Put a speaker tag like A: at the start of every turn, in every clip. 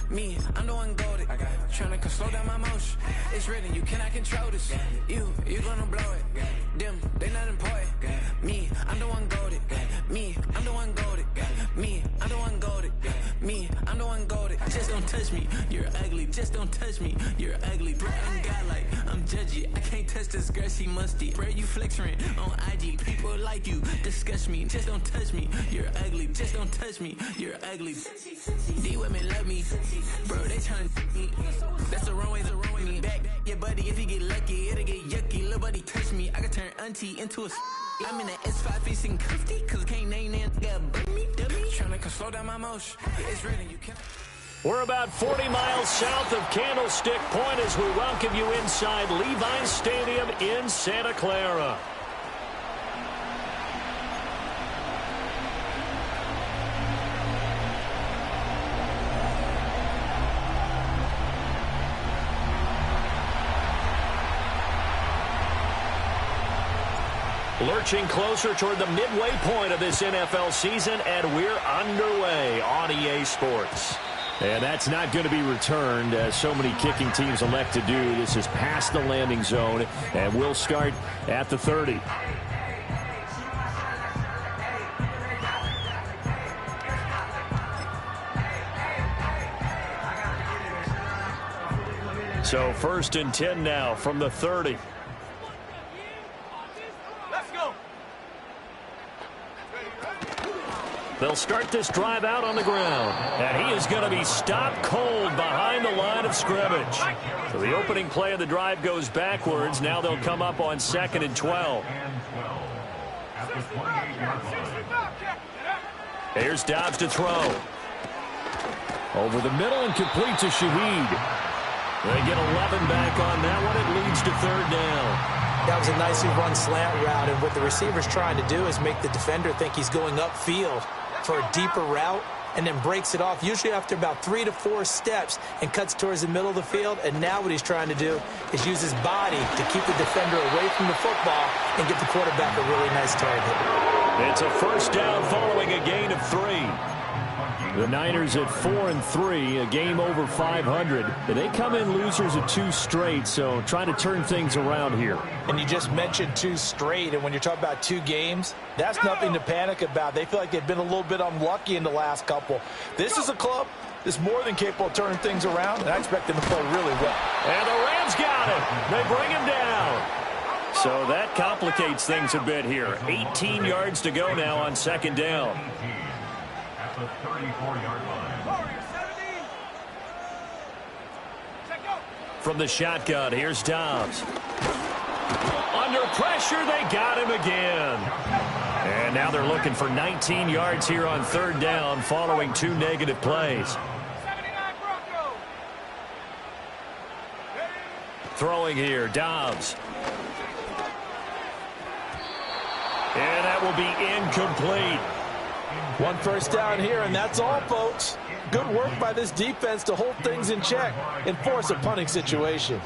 A: Me, I'm the one goaded. Trying to slow down my motion. It's written, you cannot control this. You gonna blow it. Them, they not important. Me, I'm the one goaded. Me, I'm the one goaded. Me, I'm the one goaded. Me, I'm the one goaded. Just don't touch me, you're ugly. Just don't touch me, you're ugly. Bro, I'm godlike, I'm judgy. I can't touch this girl, she musty. Bro, you flexing on IG. People like you, disgust me. Just don't touch me, you're ugly. Just don't touch me, you're ugly. These women love me, bro, they tryna me. That's the wrong way me. Back, yeah, buddy, if you get lucky, it'll get yucky. Little buddy touch me, I can turn auntie into a I'm in the S5 facing cuffy, cause I can't name that guy, bring me, dummy. Tryna slow down my motion, it's written, you can't.
B: We're about 40 miles south of Candlestick Point as we welcome you inside Levi's Stadium in Santa Clara. Lurching closer toward the midway point of this NFL season, and we're underway on EA Sports. And that's not going to be returned, as so many kicking teams elect to do. This is past the landing zone, and we'll start at the 30. So 1st and 10 now from the 30. They'll start this drive out on the ground. And he is going to be stopped cold behind the line of scrimmage. So the opening play of the drive goes backwards. Now they'll come up on 2nd and 12. Here's Dobbs to throw. Over the middle and complete to Shaheed. They get 11 back on that one. It leads to 3rd down.
C: That was a nicely run slant route, and what the receiver's trying to do is make the defender think he's going upfield for a deeper route, and then breaks it off, usually after about 3 to 4 steps, and cuts towards the middle of the field. And now what he's trying to do is use his body to keep the defender away from the football and get the quarterback a really nice target.
B: It's a 1st down following a gain of 3. The Niners at 4-3, a game over 500. They come in losers of 2 straight, so trying to turn things around here.
C: And you just mentioned 2 straight, and when you're talking about 2 games, that's nothing to panic about. They feel like they've been a little bit unlucky in the last couple. This is a club that's more than capable of turning things around, and I expect them to play really well.
B: And the Rams got him. They bring him down. So that complicates things a bit here. 18 yards to go now on 2nd down.
D: The 34-yard line.
B: From the shotgun, here's Dobbs. Under pressure, they got him again. And now they're looking for 19 yards here on 3rd down following 2 negative plays. Throwing here, Dobbs. And that will be incomplete.
C: 1 first down here, and that's all, folks. Good work by this defense to hold things in check and force a punting situation.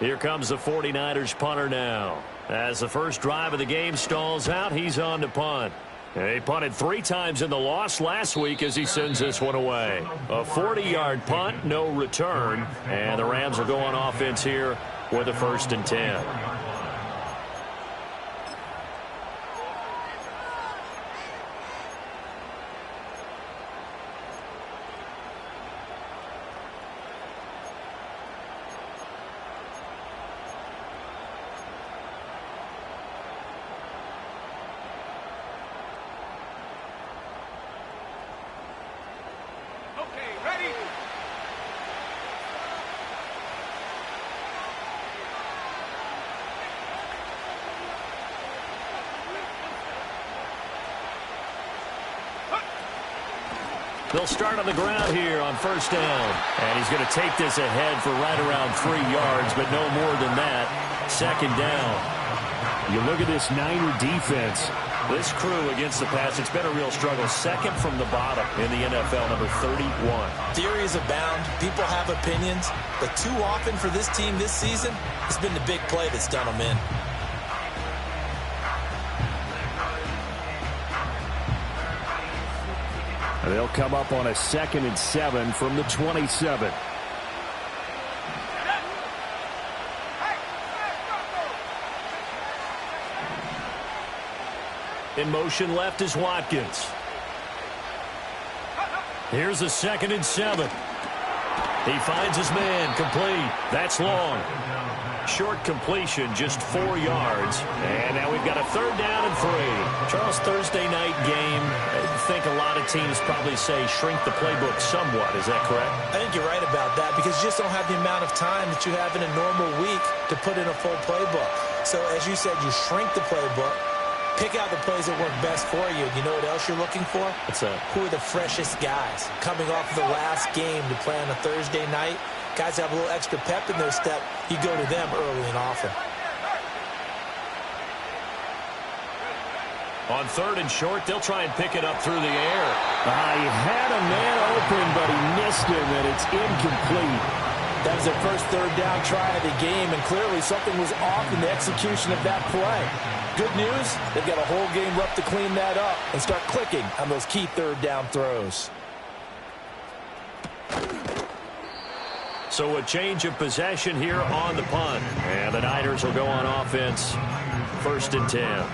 B: Here comes the 49ers punter now. As the first drive of the game stalls out, he's on to punt. He punted 3 times in the loss last week as he sends this one away. A 40-yard punt, no return, and the Rams will go on offense here with a 1st and 10. They'll start on the ground here on 1st down. And he's going to take this ahead for right around 3 yards, but no more than that. 2nd down.
E: You look at this Niner defense.
B: This crew against the pass, it's been a real struggle. 2nd from the bottom in the NFL, number 31.
C: Theories abound. People have opinions. But too often for this team this season, it's been the big play that's done them in.
E: They'll come up on a 2nd and 7 from the 27.
B: In motion left is Watkins. Here's a 2nd and 7. He finds his man, complete. That's long. Short completion, just 4 yards. And now we've got a 3rd down and 3. Charles, Thursday night game, I think a lot of teams probably say shrink the playbook somewhat. Is that correct?
C: I think you're right about that because you just don't have the amount of time that you have in a normal week to put in a full playbook. So as you said, you shrink the playbook. Pick out the plays that work best for you. You know what else you're looking for?
B: What's that?
C: Who are the freshest guys coming off of the last game to play on a Thursday night? Guys have a little extra pep in their step. You go to them early and often.
B: On 3rd and short, they'll try and pick it up through the air.
E: He had a man open, but he missed him, and it's incomplete.
F: That was their first 3rd down try of the game, and clearly something was off in the execution of that play. Good news, they've got a whole game left to clean that up and start clicking on those key 3rd down throws.
B: So a change of possession here on the punt. And the Niners will go on offense. 1st and 10.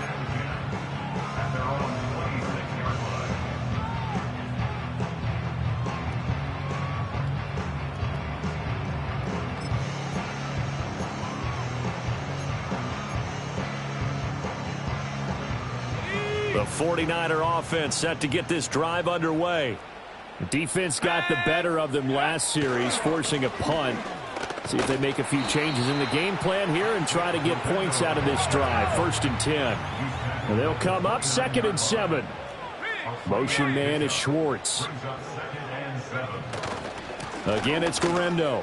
B: The 49er offense set to get this drive underway.
E: The defense got the better of them last series, forcing a punt. See if they make a few changes in the game plan here and try to get points out of this drive. 1st and 10. And they'll come up 2nd and 7. Motion man is Schwartz. Again, it's Guerrero.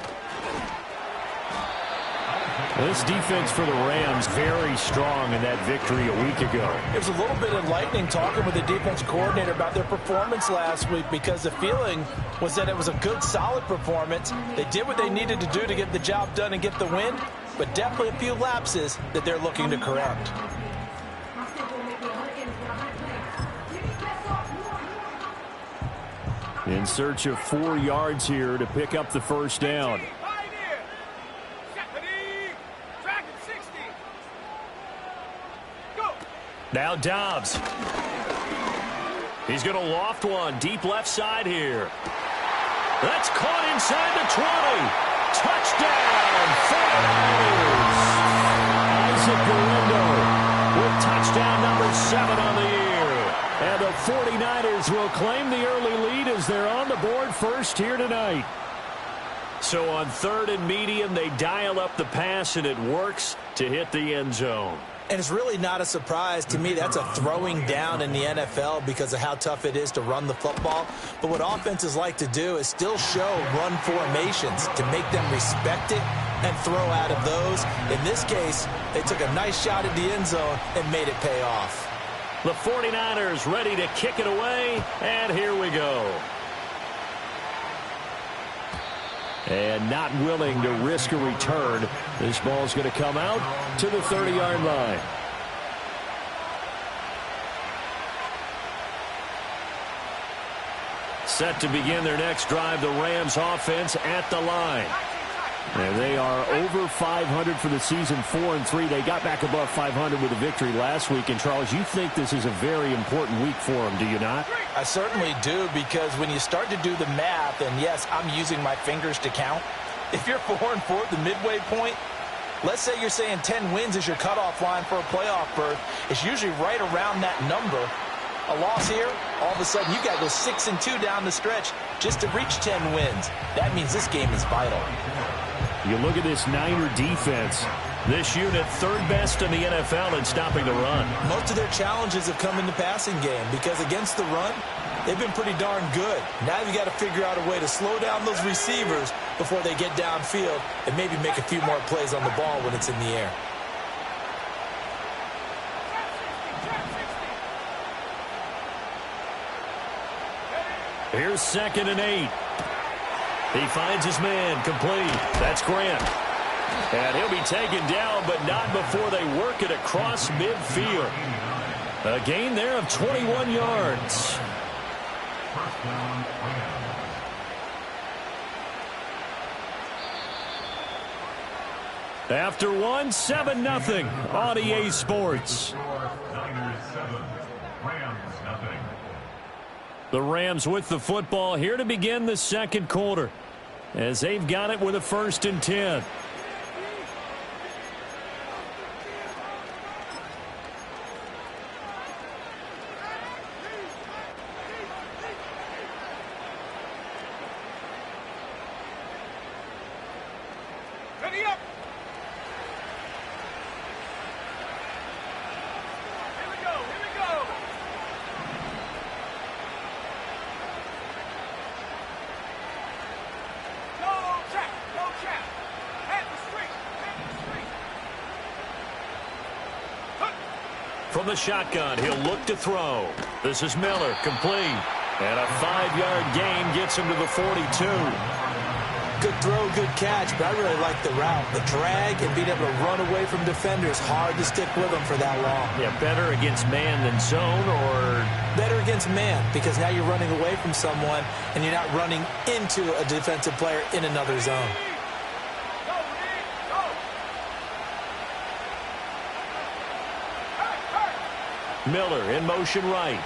E: This defense for the Rams very strong in that victory a week ago.
F: It was a little bit enlightening talking with the defense coordinator about their performance last week because the feeling was that it was a good, solid performance. They did what they needed to do to get the job done and get the win, but definitely a few lapses that they're looking to correct.
E: In search of 4 yards here to pick up the 1st down.
B: Now Dobbs. He's going to loft one deep left side here. That's caught inside the 20. Touchdown, 49ers. Isaac Guerrero with touchdown number 7 on the year. And the 49ers will claim the early lead as they're on the board first here tonight. So on 3rd and medium, they dial up the pass, and it works to hit the end zone.
C: And it's really not a surprise to me. That's a throwing down in the NFL because of how tough it is to run the football. But what offenses like to do is still show run formations to make them respect it and throw out of those. In this case, they took a nice shot at the end zone and made it pay off.
B: The 49ers ready to kick it away, and here we go.
E: And not willing to risk a return. This ball's going to come out to the 30-yard line.
B: Set to begin their next drive, the Rams offense at the line.
E: And they are over 500 for the season, 4-3. They got back above 500 with a victory last week. And, Charles, you think this is a very important week for them, do you not?
C: I certainly do, because when you start to do the math, and yes, I'm using my fingers to count, if you're 4-4 at the midway point, let's say you're saying 10 wins is your cutoff line for a playoff berth, it's usually right around that number. A loss here, all of a sudden you've got to go 6-2 down the stretch just to reach 10 wins. That means this game is vital.
E: You look at this Niner defense.
B: This unit 3rd best in the NFL in stopping the run.
C: Most of their challenges have come in the passing game because against the run, they've been pretty darn good. Now you've got to figure out a way to slow down those receivers before they get downfield and maybe make a few more plays on the ball when it's in the air.
B: Here's 2nd and 8. He finds his man, complete. That's Grant. And he'll be taken down, but not before they work it across midfield. A gain there of 21 yards.
D: First down, Rams.
B: After 7-0 on EA Sports.
D: Niners 7, Rams nothing.
B: The Rams with the football here to begin the second quarter, as they've got it with a 1st and 10.
A: Ready up. Here we go. Here we go. Go check. Go check. Head the street. Head the street.
B: From the shotgun, he'll look to throw. This is Miller, complete. And a 5-yard gain gets him to the 42.
C: Good throw, good catch, but I really like the route. The drag and being able to run away from defenders, hard to stick with them for that long.
B: Yeah, better against man than zone, or
C: better against man, because now you're running away from someone and you're not running into a defensive player in another zone.
A: Go, Reed. Go.
B: Miller in motion right.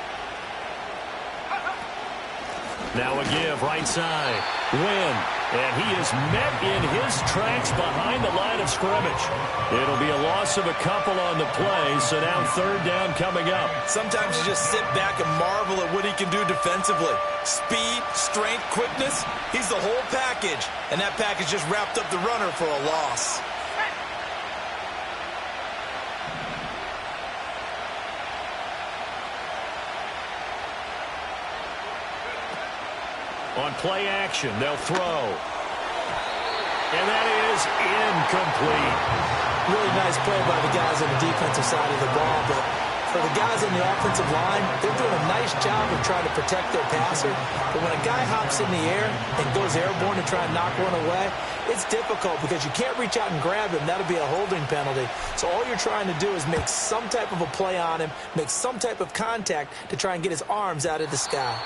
B: Now a give right side. Win. And he is met in his tracks behind the line of scrimmage. It'll be a loss of a couple on the play, so now 3rd down coming up.
F: Sometimes you just sit back and marvel at what he can do defensively. Speed, strength, quickness, he's the whole package. And that package just wrapped up the runner for a loss.
B: On play action, they'll throw. And that is incomplete.
C: Really nice play by the guys on the defensive side of the ball, but for the guys on the offensive line, they're doing a nice job of trying to protect their passer. But when a guy hops in the air and goes airborne to try and knock one away, it's difficult because you can't reach out and grab him. That'll be a holding penalty. So all you're trying to do is make some type of a play on him, make some type of contact to try and get his arms out of the sky.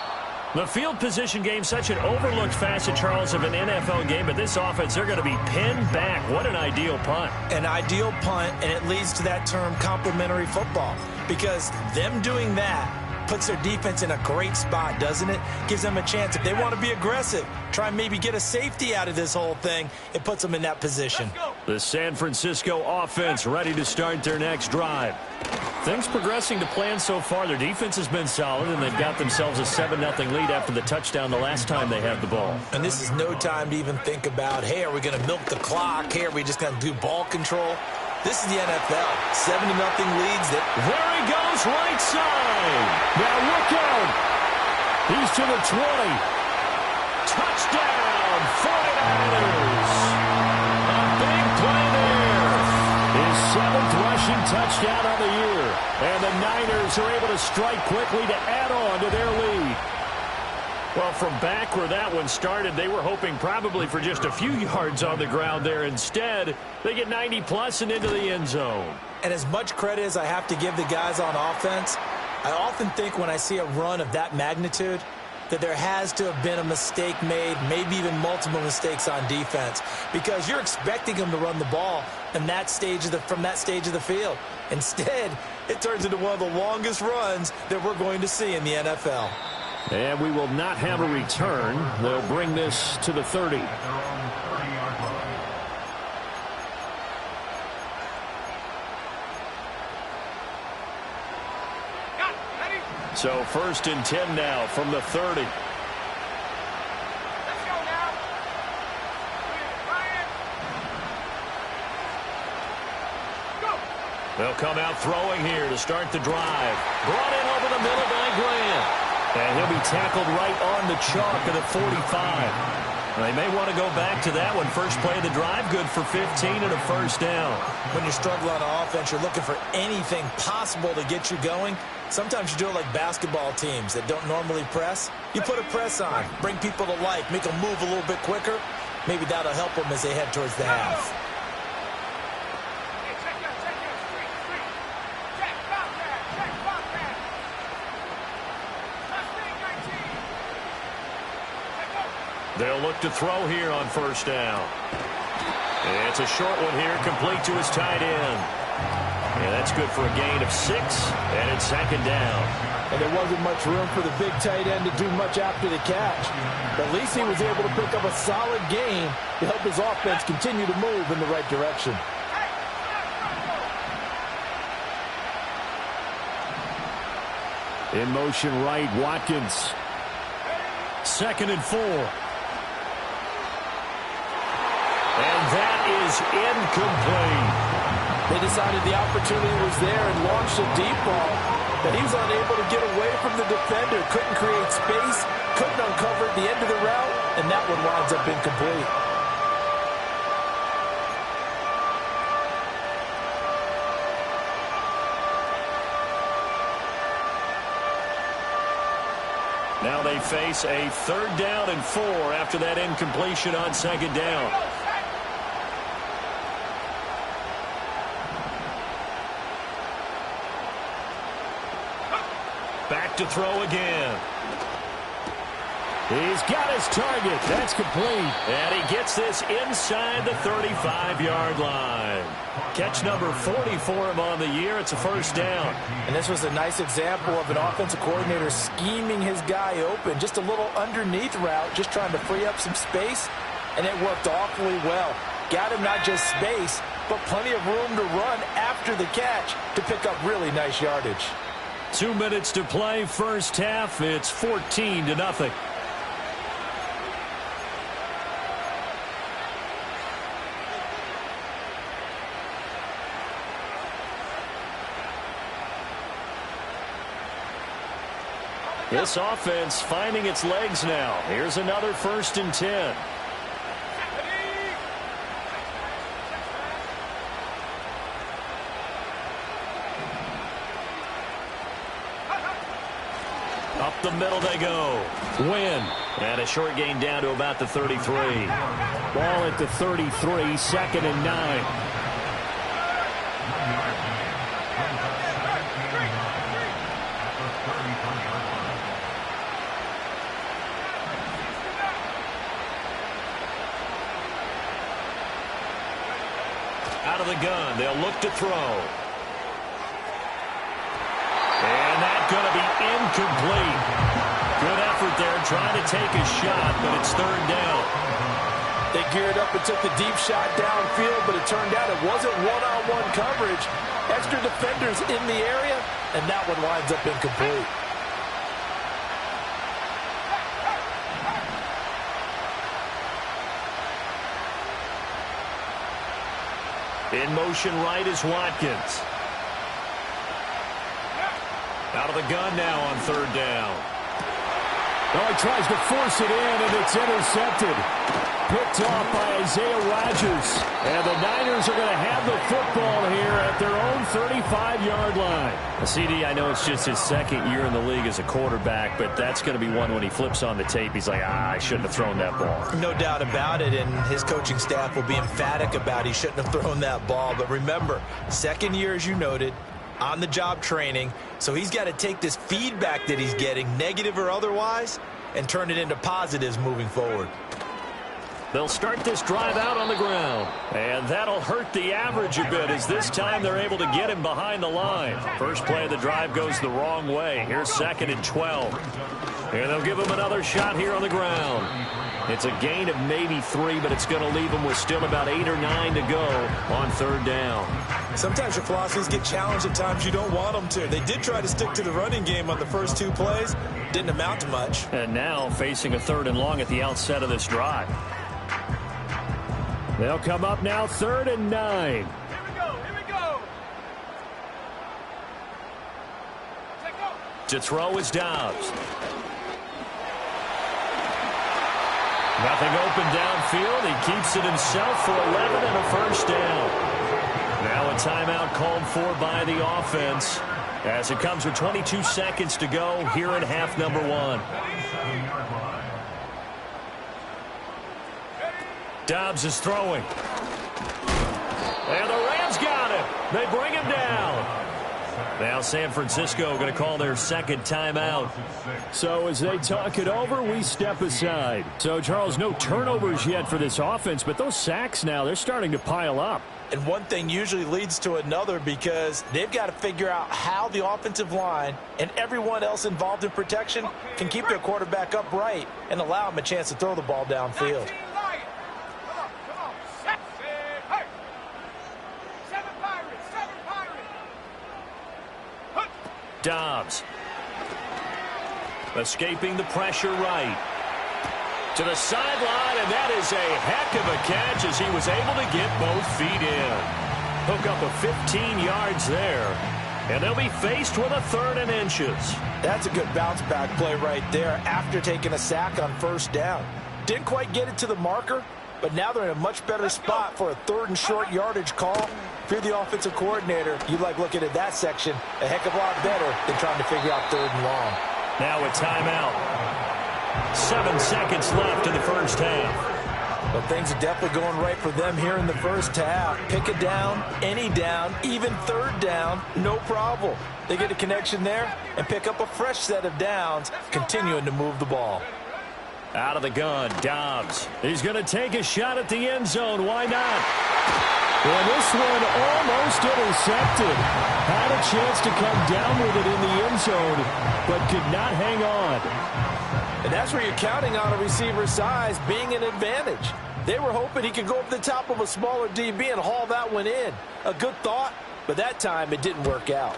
B: The field position game, such an overlooked facet, Charles, of an NFL game, but this offense, they're going to be pinned back. What an ideal punt.
F: An ideal punt, and it leads to that term complementary football, because them doing that puts their defense in a great spot, doesn't it? Gives them a chance. If they want to be aggressive, try and maybe get a safety out of this whole thing, it puts them in that position.
B: The San Francisco offense ready to start their next drive. Things progressing to plan so far. Their defense has been solid, and they've got themselves a 7-0 lead after the touchdown the last time they had the ball.
F: And this is no time to even think about, hey, are we going to milk the clock? Hey, are we just going to do ball control? This is the NFL. 7-0 leads.
B: There he goes, right side. Now look out. He's to the 20. Touchdown, 49ers. A big play there. His 7th rushing touchdown of the year. And the Niners are able to strike quickly to add on to their lead. Well, from back where that one started, they were hoping probably for just a few yards on the ground there. Instead, they get 90-plus and into the end zone.
C: And as much credit as I have to give the guys on offense, I often think when I see a run of that magnitude that there has to have been a mistake made, maybe even multiple mistakes on defense, because you're expecting them to run the ball from that stage of the field. Instead, it turns into one of the longest runs that we're going to see in the NFL.
B: And we will not have a return. They'll bring this to the 30.
D: At their own 30-yard line.
B: So 1st and 10 now from the 30.
A: Let's go now. Ryan. Go.
B: They'll come out throwing here to start the drive. Brought in over the middle by Grant. And he'll be tackled right on the chalk at the 45. They may want to go back to that one. First play of the drive, good for 15 and a first down.
F: When you're struggling on offense, you're looking for anything possible to get you going. Sometimes you do it like basketball teams that don't normally press. You put a press on, bring people to life, make them move a little bit quicker. Maybe that'll help them as they head towards the half.
B: They'll look to throw here on first down. It's a short one here, complete to his tight end. And that's good for a gain of 6, and it's second down.
F: And there wasn't much room for the big tight end to do much after the catch. But at least he was able to pick up a solid gain to help his offense continue to move in the right direction.
E: In motion right, Watkins. 2nd and 4. And that is incomplete.
F: They decided the opportunity was there and launched a deep ball, but he was unable to get away from the defender, couldn't create space, couldn't uncover the end of the route, and that one winds up incomplete.
B: Now they face a 3rd down and 4 after that incompletion on 2nd down. Back to throw again.
E: He's got his target. That's complete.
B: And he gets this inside the 35-yard line. Catch number 40 for him on the year. It's a first down.
F: And this was a nice example of an offensive coordinator scheming his guy open. Just a little underneath route, just trying to free up some space, and it worked awfully well. Got him not just space, but plenty of room to run after the catch to pick up really nice yardage.
B: 2 minutes to play, first half. It's 14-0. This offense finding its legs now. Here's another 1st and 10. Up the middle they go. Win. And a short gain down to about the 33.
E: Ball at the 33, 2nd and 9.
B: Out of the gun, they'll look to throw. And that's going to be incomplete. Good effort there trying to take a shot, but it's 3rd down.
F: They geared up and took the deep shot downfield, but it turned out it wasn't one-on-one coverage. Extra defenders in the area, and that one winds up incomplete.
B: In motion right is Watkins. Out of the gun now on 3rd down.
E: Oh, he tries to force it in, and it's intercepted. Picked off by Isaiah Rodgers. And the Niners are going to have the football here at their own 35-yard line.
B: CD, I know it's just his 2nd year in the league as a quarterback, but that's going to be one when he flips on the tape. He's like, I shouldn't have thrown that ball.
C: No doubt about it, and his coaching staff will be emphatic about he shouldn't have thrown that ball. But remember, 2nd year, as you noted, on-the-job training, so he's got to take this feedback that he's getting, negative or otherwise, and turn it into positives moving forward.
B: They'll start this drive out on the ground, and that'll hurt the average a bit as this time they're able to get him behind the line. First play of the drive goes the wrong way. Here's 2nd and 12. And they'll give him another shot here on the ground. It's a gain of maybe 3, but it's going to leave him with still about 8 or 9 to go on 3rd down.
F: Sometimes your philosophies get challenged at times you don't want them to. They did try to stick to the running game on the first 2 plays. Didn't amount to much.
B: And now facing a 3rd and long at the outset of this drive.
E: They'll come up now 3rd and 9.
G: Here we go.
B: To throw is Dobbs. Nothing open downfield. He keeps it himself for 11 and a first down. Now a timeout called for by the offense as it comes with 22 seconds to go here in half number 1. Dobbs is throwing. And the Rams got him. They bring him down. Now San Francisco going to call their second timeout.
E: So as they talk it over, we step aside. So, Charles, no turnovers yet for this offense, but those sacks now, they're starting to pile up.
F: And one thing usually leads to another because they've got to figure out how the offensive line and everyone else involved in protection can keep their quarterback upright and allow him a chance to throw the ball downfield.
B: Dobbs. Escaping the pressure right. To the sideline, and that is a heck of a catch as he was able to get both feet in. Hook up a 15 yards there. And they'll be faced with a 3rd and inches.
F: That's a good bounce-back play right there after taking a sack on first down. Didn't quite get it to the marker, but now they're in a much better spot for a 3rd and short yardage call. If you're the offensive coordinator, you like looking at that section a heck of a lot better than trying to figure out 3rd and long.
B: Now a timeout. 7 seconds left in the first half.
F: But things are definitely going right for them here in the first half. Pick a down, any down, even 3rd down, no problem. They get a connection there and pick up a fresh set of downs, continuing to move the ball.
B: Out of the gun, Dobbs. He's going to take a shot at the end zone. Why not?
E: And this one almost intercepted. Had a chance to come down with it in the end zone, but could not hang on.
F: And that's where you're counting on a receiver's size being an advantage. They were hoping he could go over the top of a smaller DB and haul that one in. A good thought, but that time it didn't work out.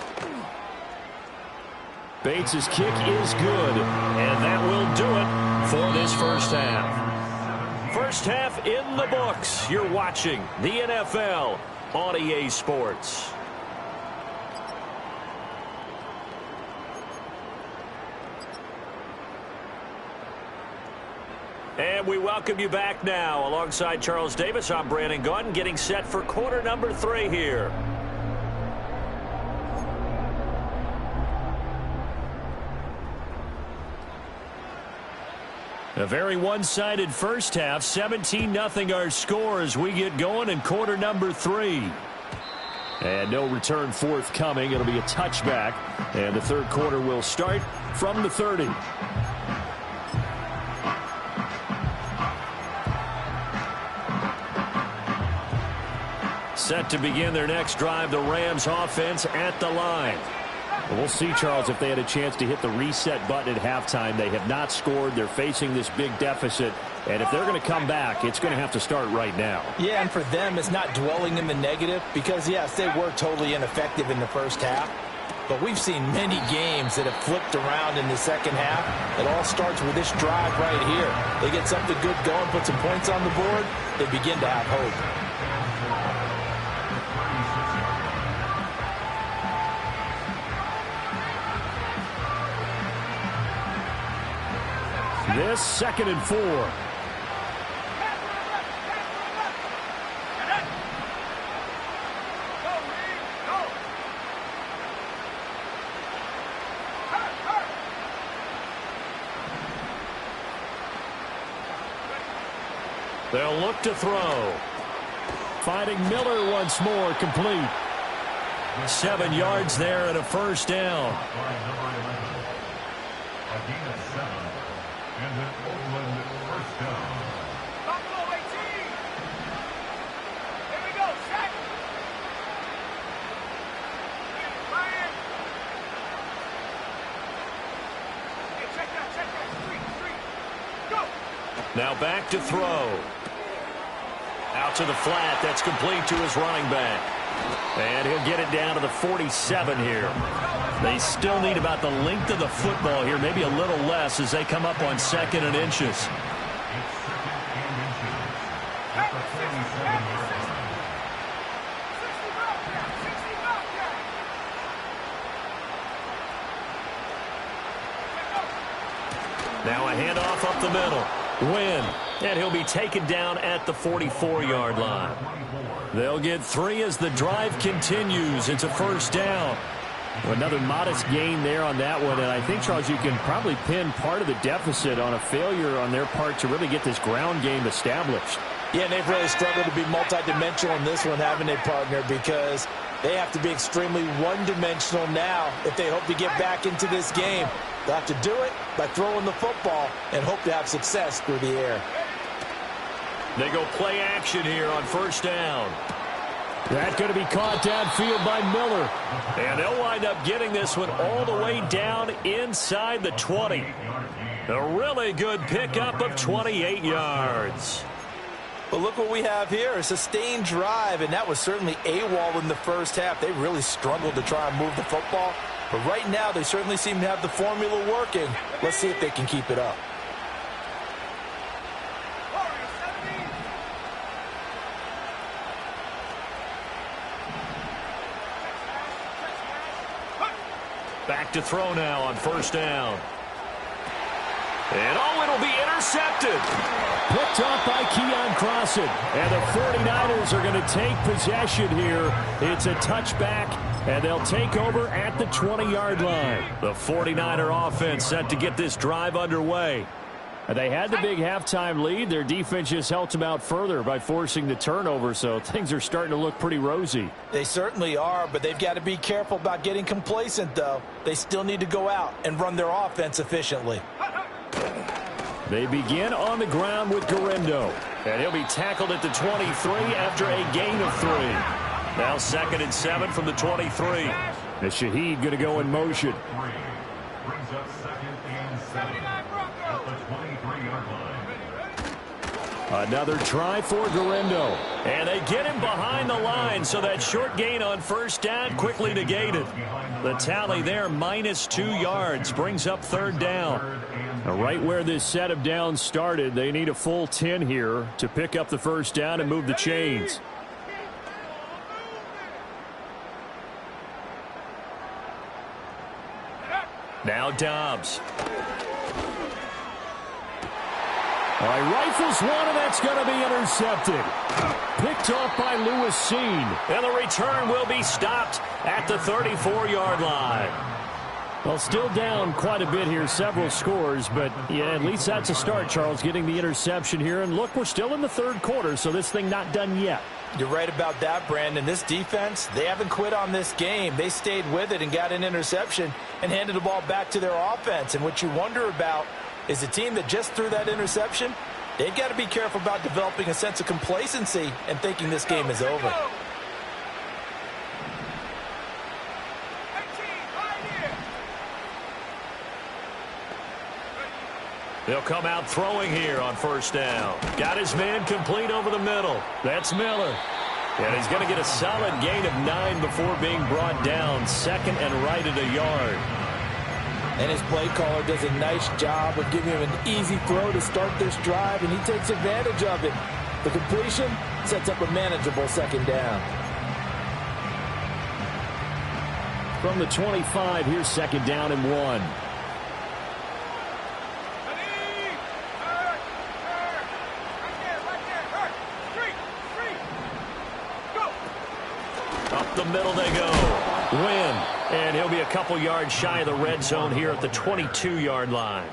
E: Bates' kick is good.
B: And that will do it for this first half. First half in the books. You're watching the NFL on EA Sports. And we welcome you back now. Alongside Charles Davis, I'm Brandon Gaudin, getting set for quarter number 3 here. A very one-sided first half. 17-0 our score as we get going in quarter number 3. And no return forthcoming. It'll be a touchback. And the third quarter will start from the 30. Set to begin their next drive, the Rams offense at the line.
E: We'll see, Charles, if they had a chance to hit the reset button at halftime. They have not scored. They're facing this big deficit. And if they're going to come back, it's going to have to start right now.
F: Yeah, and for them, it's not dwelling in the negative because, yes, they were totally ineffective in the first half. But we've seen many games that have flipped around in the second half. It all starts with this drive right here. They get something good going, put some points on the board, they begin to have hope.
E: This 2nd and 4.
B: They'll look to throw.
E: Finding Miller once more, complete.
B: 7 yards there and a first down.
D: And an Oakland first down.
A: Buffalo 18. Here we go, set. Ryan. Hey, check that. Three. Go.
B: Now back to throw. Out to the flat. That's complete to his running back. And he'll get it down to the 47 here. They still need about the length of the football here, maybe a little less as they come up on 2nd and inches.
D: It's 2nd and inches. At the 47-yard line.
B: Now a handoff up the middle. Win. And he'll be taken down at the 44-yard line. They'll get 3 as the drive continues. It's a first down.
E: Another modest gain there on that one, and I think, Charles, you can probably pin part of the deficit on a failure on their part to really get this ground game established.
F: Yeah, and they've really struggled to be multidimensional in this one, haven't they, partner? Because they have to be extremely one-dimensional now if they hope to get back into this game. They'll have to do it by throwing the football and hope to have success through the air.
B: They go play action here on first down.
E: That's going to be caught downfield by Miller.
B: And they'll wind up getting this one all the way down inside the 20. A really good pickup of 28 yards.
F: But look what we have here, a sustained drive, and that was certainly AWOL in the first half. They really struggled to try and move the football. But right now, they certainly seem to have the formula working. Let's see if they can keep it up.
B: Back to throw now on first down. And it'll be intercepted.
E: Picked off by Keon Crossan. And the 49ers are going to take possession here. It's a touchback, and they'll take over at the 20-yard line.
B: The 49er offense set to get this drive underway.
E: They had the big halftime lead. Their defense just helped them out further by forcing the turnover, so things are starting to look pretty rosy.
F: They certainly are, but they've got to be careful about getting complacent, though. They still need to go out and run their offense efficiently.
E: They begin on the ground with Garendo.
B: And he'll be tackled at the 23 after a gain of 3. Now 2nd and 7 from the 23.
E: The Shaheed going to go in motion.
D: Brings up 2nd and 7 at the 23-yard line.
E: Another try for Garendo.
B: And they get him behind the line, so that short gain on first down quickly negated. The tally there, -2 yards, brings up 3rd down.
E: Right where this set of downs started, they need a full 10 here to pick up the first down and move the chains.
B: Now Dobbs.
E: All right, rifles one, and that's going to be intercepted. Picked off by Lewis Seen.
B: And the return will be stopped at the 34-yard line.
E: Well, still down quite a bit here, several scores, but yeah, at least that's a start, Charles, getting the interception here. And look, we're still in the 3rd quarter, so this thing not done yet.
F: You're right about that, Brandon. This defense, they haven't quit on this game. They stayed with it and got an interception and handed the ball back to their offense. And what you wonder about is the team that just threw that interception, they've got to be careful about developing a sense of complacency and thinking this game is over.
B: They'll come out throwing here on first down. Got his man complete over the middle. That's Miller. And he's going to get a solid gain of 9 before being brought down. 2nd and right at a yard.
F: And his play caller does a nice job of giving him an easy throw to start this drive, and he takes advantage of it. The completion sets up a manageable 2nd down.
E: From the 25, here's 2nd down and 1.
B: Up the middle they go. Win. And he'll be a couple yards shy of the red zone here at the 22-yard line.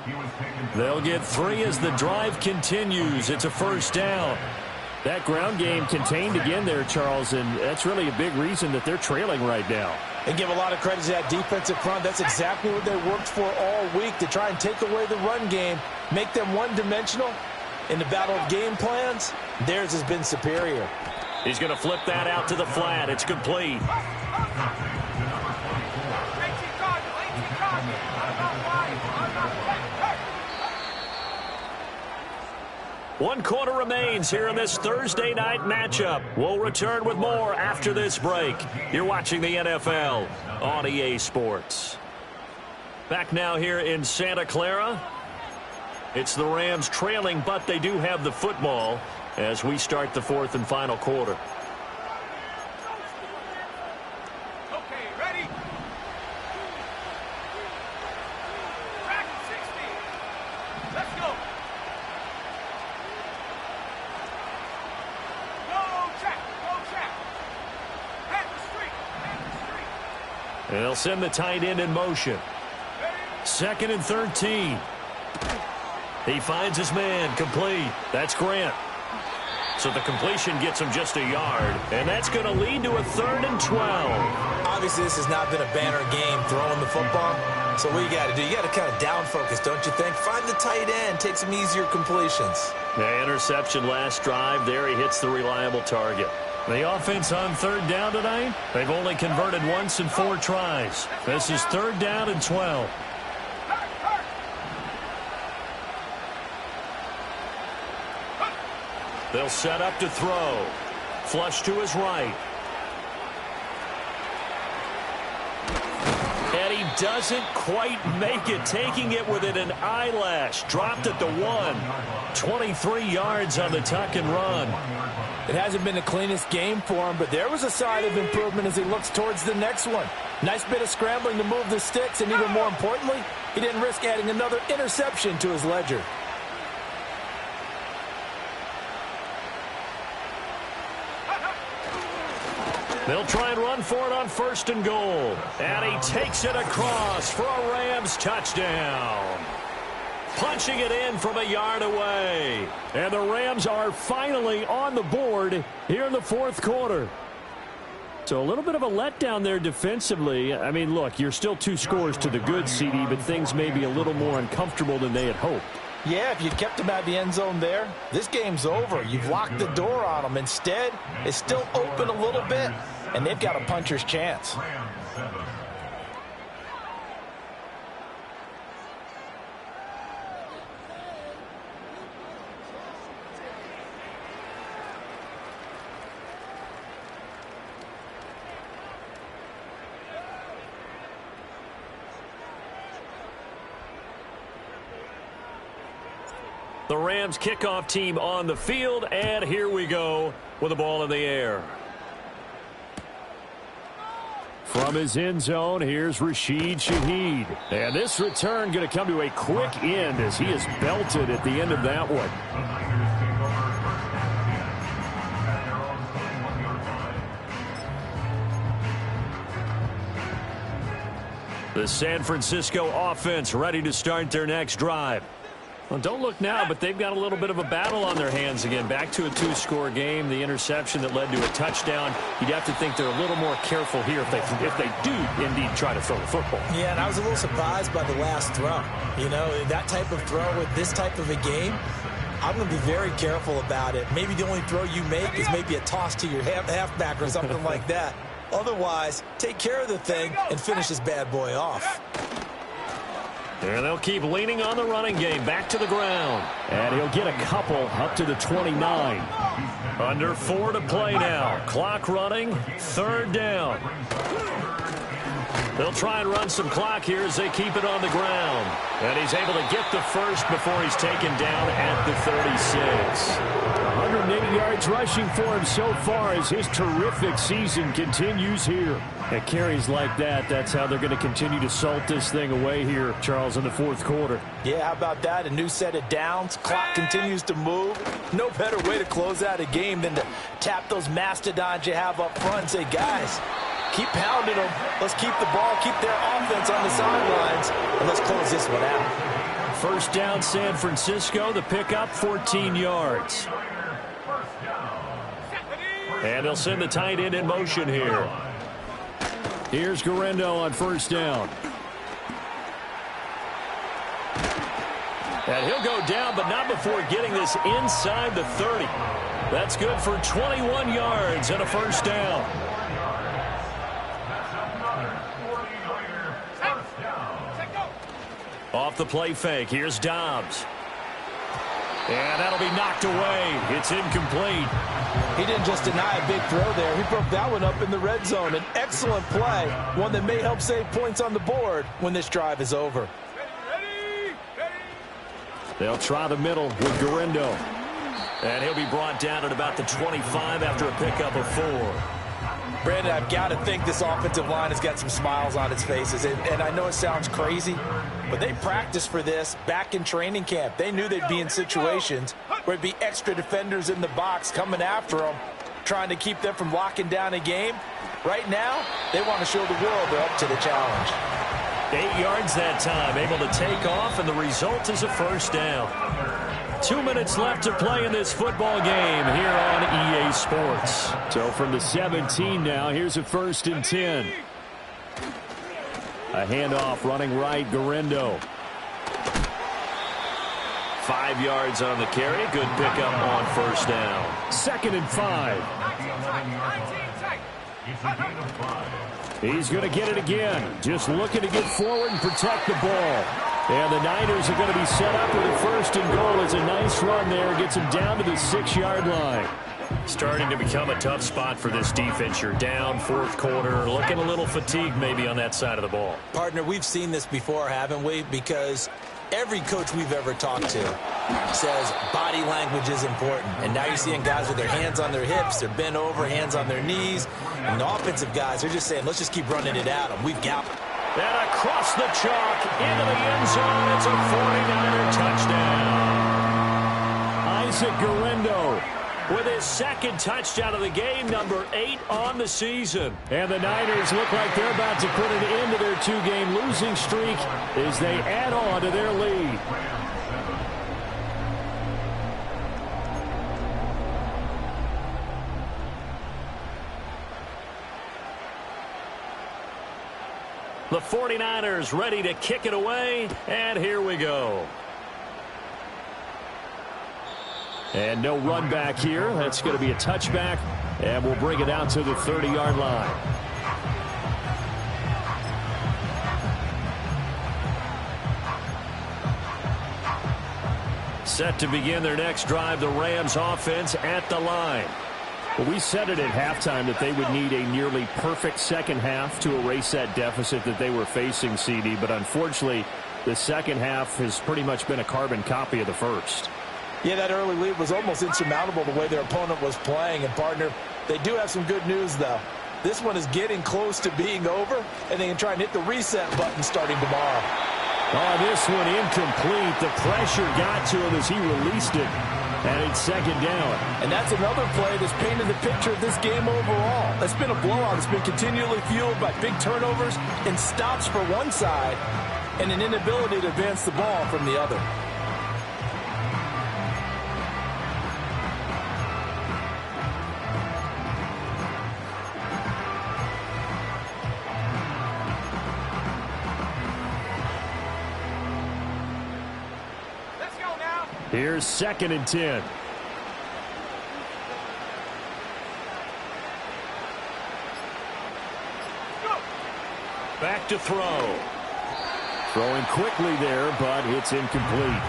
B: They'll get 3 as the drive continues. It's a first down.
E: That ground game contained again there, Charles, and that's really a big reason that they're trailing right now.
F: And give a lot of credit to that defensive front. That's exactly what they worked for all week, to try and take away the run game, make them one-dimensional. In the battle of game plans, theirs has been superior.
B: He's going to flip that out to the flat. It's complete. One quarter remains here in this Thursday night matchup. We'll return with more after this break. You're watching the NFL on EA Sports. Back now here in Santa Clara. It's the Rams trailing, but they do have the football as we start the 4th and final quarter.
G: Okay, ready? Back 60. Let's go. Go check. Head the street.
B: And they'll send the tight end in motion. 2nd and 13. He finds his man complete. That's Grant. So the completion gets him just a yard, and that's going to lead to a 3rd and 12.
C: Obviously, this has not been a banner game throwing the football. So what you got to do, you got to kind of down focus, don't you think? Find the tight end, take some easier completions.
B: The interception last drive. There he hits the reliable target. The offense on 3rd down tonight, they've only converted once in 4 tries. This is 3rd down and 12. They'll set up to throw. Flush to his right. And he doesn't quite make it, taking it within an eyelash. Dropped at the 1. 23 yards on the tuck and run.
F: It hasn't been the cleanest game for him, but there was a sign of improvement as he looks towards the next one. Nice bit of scrambling to move the sticks, and even more importantly, he didn't risk adding another interception to his ledger.
B: They'll try and run for it on 1st and goal. And he takes it across for a Rams touchdown. Punching it in from a yard away.
E: And the Rams are finally on the board here in the 4th quarter. So a little bit of a letdown there defensively. I mean, look, you're still 2 scores to the good, CD, but things may be a little more uncomfortable than they had hoped.
F: Yeah, if you kept him out of the end zone there, this game's over. You've locked the door on him. Instead, it's still open a little bit, and they've got a puncher's chance.
B: The Rams kickoff team on the field, and here we go with the ball in the air.
E: From his end zone, here's Rashid Shaheed. And this return going to come to a quick end as he is belted at the end of that one.
B: The San Francisco offense ready to start their next drive. Well, don't look now, but they've got a little bit of a battle on their hands again. Back to a 2-score game. The interception that led to a touchdown. You'd have to think they're a little more careful here if they do indeed try to throw the football.
C: Yeah, and I was a little surprised by the last throw. You know, that type of throw with this type of a game, I'm going to be very careful about it. Maybe the only throw you make is maybe a toss to your halfback or something like that. Otherwise, take care of the thing and finish this bad boy off.
B: And they'll keep leaning on the running game. Back to the ground.
E: And he'll get a couple up to the 29.
B: Under 4 to play now. Clock running. 3rd down. They'll try and run some clock here as they keep it on the ground. And he's able to get the first before he's taken down at the 36.
E: 180 yards rushing for him so far as his terrific season continues here. At carries like that, that's how they're going to continue to salt this thing away here, Charles, in the 4th quarter.
F: Yeah, how about that? A new set of downs. Clock continues to move. No better way to close out a game than to tap those mastodons you have up front and say, guys, keep pounding them. Let's keep the ball, keep their offense on the sidelines, and let's close this one out.
B: 1st down, San Francisco. The pickup, 14 yards. And they'll send the tight end in motion here.
E: Here's Guerrero on 1st down.
B: And he'll go down, but not before getting this inside the 30. That's good for 21 yards and a 1st down. Off the play fake, here's Dobbs. And that'll be knocked away. It's incomplete.
F: He didn't just deny a big throw there. He broke that one up in the red zone. An excellent play, one that may help save points on the board when this drive is over.
B: They'll try the middle with Guerrero. And he'll be brought down at about the 25 after a pickup of 4.
F: Brandon, I've got to think this offensive line has got some smiles on its faces. And I know it sounds crazy, but they practiced for this back in training camp. They knew they'd be in situations where it'd be extra defenders in the box coming after them, trying to keep them from locking down a game. Right now, they want to show the world they're up to the challenge.
B: 8 yards that time, able to take off, and the result is a 1st down. 2 minutes left to play in this football game here on Sports.
E: So from the 17 now, here's a 1st and 10. A handoff running right, Garindo.
B: 5 yards on the carry. Good pickup on 1st down.
E: 2nd and 5.
G: 19 tight.
D: It's a gain of 5.
E: He's going to get it again. Just looking to get forward and protect the ball. And the Niners are going to be set up with a 1st and goal. It's a nice run there. Gets him down to the 6-yard line.
B: Starting to become a tough spot for this defense. You're down 4th quarter. Looking a little fatigued maybe on that side of the ball.
C: Partner, we've seen this before, haven't we? Because every coach we've ever talked to says body language is important. And now you're seeing guys with their hands on their hips, they're bent over, hands on their knees. And the offensive guys, they're just saying, let's just keep running it at them. We've got them.
B: And across the chalk into the end zone. It's a 49er touchdown.
E: Isaac Garindo
B: with his 2nd touchdown of the game, number 8 on the season.
E: And the Niners look like they're about to put an end to their 2-game losing streak as they add on to their lead.
B: The 49ers ready to kick it away, and here we go.
E: And no run back here. That's going to be a touchback, and we'll bring it out to the 30-yard line.
B: Set to begin their next drive, the Rams offense at the line.
E: Well, we said it at halftime that they would need a nearly perfect second half to erase that deficit that they were facing, CD. But unfortunately, the second half has pretty much been a carbon copy of the first.
F: Yeah, that early lead was almost insurmountable the way their opponent was playing. And, partner, they do have some good news, though. This one is getting close to being over, and they can try and hit the reset button starting tomorrow.
E: Oh, this one incomplete. The pressure got to him as he released it. And it's 2nd down.
F: And that's another play that's painted the picture of this game overall. It's been a blowout. It's been continually fueled by big turnovers and stops for one side and an inability to advance the ball from the other.
G: Let's go now.
E: Here's 2nd and 10.
B: Back to throw.
E: Throwing quickly there, but it's incomplete.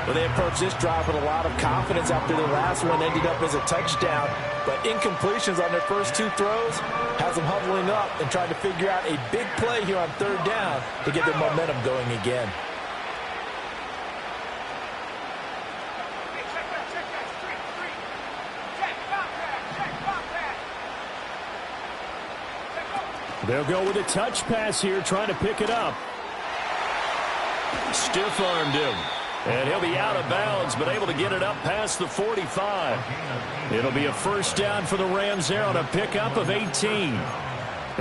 F: Well, they approached this drive with a lot of confidence after their last one ended up as a touchdown. But incompletions on their first 2 throws has them huddling up and trying to figure out a big play here on 3rd down to get their momentum going again.
G: Hey, check that. Street. Check, contact.
E: They'll go with a touch pass here, trying to pick it up.
B: Stiff-armed him. And he'll be out of bounds, but able to get it up past the 45. It'll be a 1st down for the Rams there on a pickup of 18.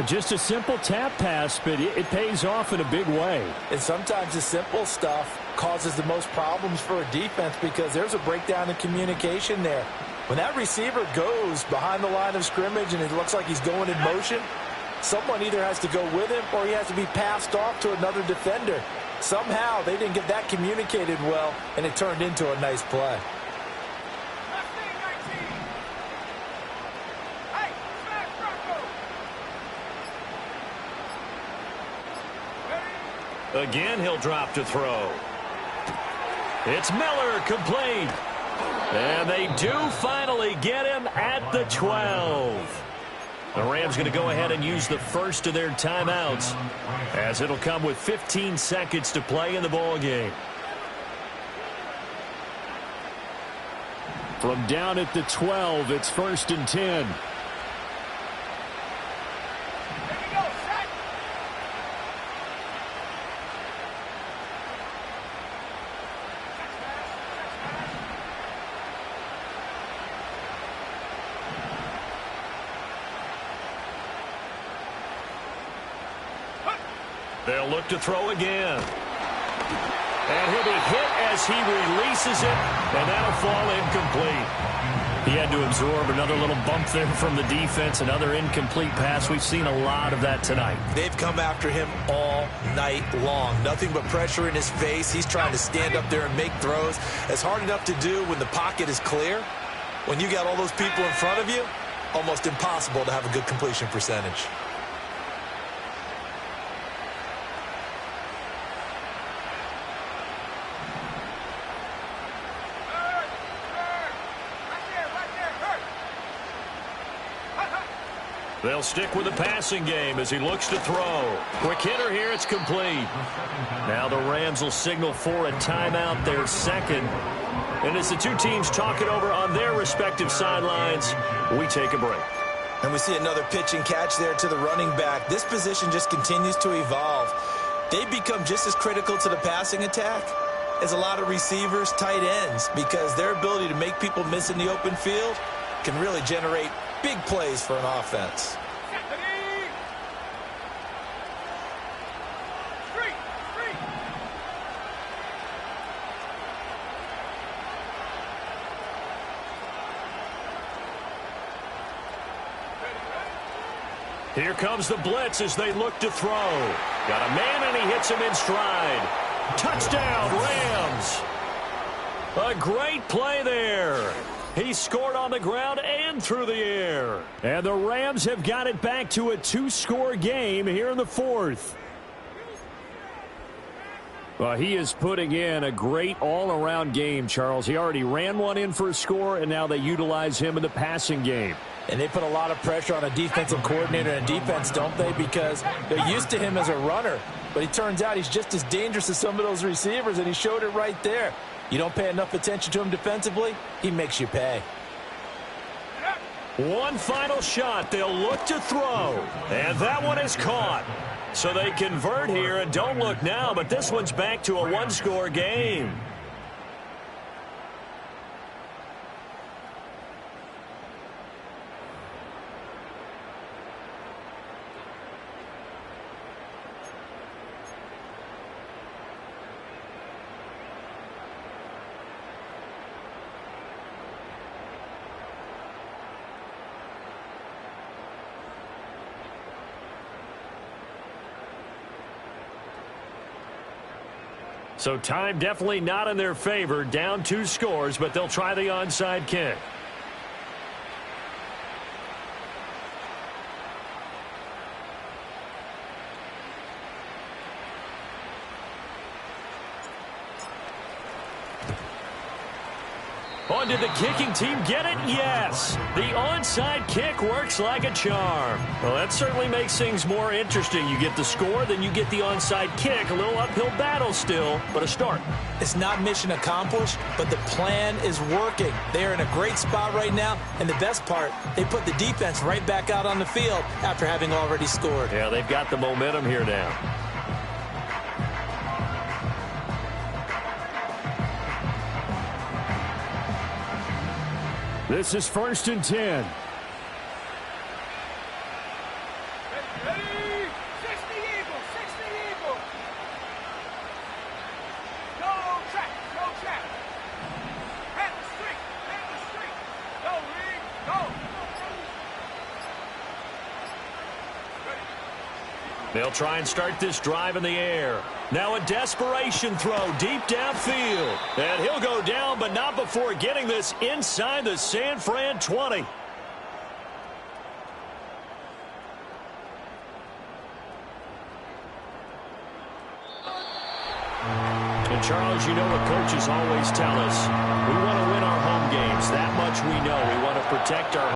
E: Just a simple tap pass, but it pays off in a big way.
F: And sometimes the simple stuff causes the most problems for a defense because there's a breakdown in communication there. When that receiver goes behind the line of scrimmage and it looks like he's going in motion, someone either has to go with him or he has to be passed off to another defender. Somehow they didn't get that communicated well, and it turned into a nice play.
G: Last thing, 19. Hey, smash Bronco. Ready?
B: Again, he'll drop to throw. It's Miller, complete. And they do finally get him at the 12. The Rams going to go ahead and use the first of their timeouts, as it'll come with 15 seconds to play in the ball game.
E: From down at the 12, it's 1st and 10.
G: Here we go, set.
B: They'll look to throw again. And he'll be hit as he releases it, and that'll fall incomplete.
E: He had to absorb another little bump there from the defense, another incomplete pass. We've seen a lot of that tonight.
C: They've come after him all night long. Nothing but pressure in his face. He's trying to stand up there and make throws. It's hard enough to do when the pocket is clear. When you got all those people in front of you, almost impossible to have a good completion percentage.
B: They'll stick with the passing game as he looks to throw. Quick hitter here, it's complete. Now the Rams will signal for a timeout, their second. And as the two teams talk it over on their respective sidelines, we take a break.
C: And we see another pitch and catch there to the running back. This position just continues to evolve. They become just as critical to the passing attack as a lot of receivers, tight ends, because their ability to make people miss in the open field can really generate big plays for an offense.
B: Here comes the blitz as they look to throw. Got a man and he hits him in stride. Touchdown, Rams. A great play there. He scored on the ground and through the air.
E: And the Rams have got it back to a 2-score game here in the fourth. Well, he is putting in a great all-around game, Charles. He already ran one in for a score, and now they utilize him in the passing game.
C: And they put a lot of pressure on a defensive coordinator and defense, don't they? Because they're used to him as a runner. But it turns out he's just as dangerous as some of those receivers, and he showed it right there. You don't pay enough attention to him defensively, he makes you pay.
B: One final shot. They'll look to throw. And that one is caught. So they convert here and don't look now, but this one's back to a one-score game. So time definitely not in their favor. Down 2 scores, but they'll try the onside kick. On did the kicking team get it? Yes. The onside kick works like a charm. Well, that certainly makes things more interesting. You get the score, then you get the onside kick. A little uphill battle still, but a start.
C: It's not mission accomplished, but the plan is working. They are in a great spot right now, and the best part, they put the defense right back out on the field after having already scored.
B: Yeah, they've got the momentum here now.
E: This is 1st and 10.
G: Ready, 60 Eagles, 60 Eagles. Go track, go track. Head the street, Go, Reed, go.
B: They'll try and start this drive in the air. Now a desperation throw deep downfield. And he'll go down, but not before getting this inside the San Fran 20. And Charles, you know what coaches always tell us. We want to win our home games. That much we know. We want to protect our